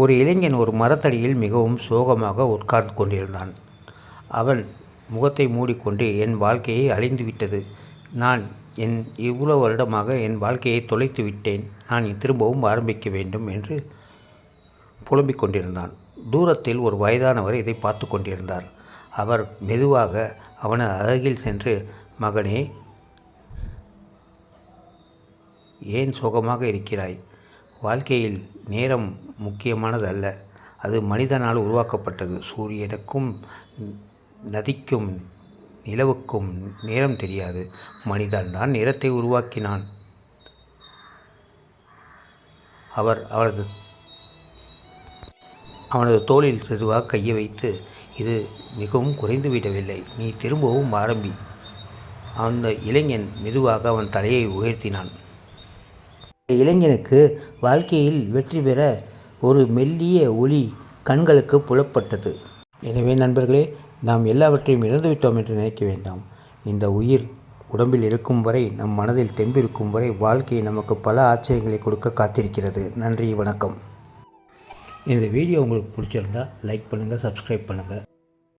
ஒரு இளைஞன் ஒரு மரத்தடியில் மிகவும் சோகமாக உட்கார்ந்து கொண்டிருந்தான். அவன் முகத்தை மூடிக்கொண்டு, என் வாழ்க்கையை அழிந்துவிட்டது. நான் இவ்வளவு வருடமாக என் வாழ்க்கையை தொலைத்து விட்டேன். நான் திரும்பவும் ஆரம்பிக்க வேண்டும் என்று புலம்பிக் கொண்டிருந்தான். தூரத்தில் ஒரு வயதானவர் இதை பார்த்து கொண்டிருந்தார். அவர் மெதுவாக அவனது அருகில் சென்று, மகனே, ஏன் சோகமாக இருக்கிறாய்? வாழ்க்கையில் நேரம் முக்கியமானதல்ல. அது மனிதனால் உருவாக்கப்பட்டது. சூரியனுக்கும் நதிக்கும் நிலவுக்கும் நேரம் தெரியாது. மனிதன்தான் நேரத்தை உருவாக்கினான். அவர் அவனது தோளில் மெதுவாக கையை வைத்து, இது மிகவும் குறைந்துவிடவில்லை. நீ திரும்பவும் ஆரம்பி. அந்த இளைஞன் மெதுவாக அவன் தலையை உயர்த்தினான். இளைஞனுக்கு வாழ்க்கையில் வெற்றி பெற ஒரு மெல்லிய ஒளி கண்களுக்கு புலப்பட்டது. எனவே நண்பர்களே, நாம் எல்லாவற்றையும் இழந்துவிட்டோம் என்று நினைக்க வேண்டாம். இந்த உயிர் உடம்பில் இருக்கும் வரை, நம் மனதில் தெம்பு இருக்கும் வரை, வாழ்க்கை நமக்கு பல ஆச்சரியங்களை கொடுக்க காத்திருக்கிறது. நன்றி, வணக்கம். இந்த வீடியோ உங்களுக்கு பிடிச்சிருந்தால் லைக் பண்ணுங்கள், சப்ஸ்கிரைப் பண்ணுங்கள்.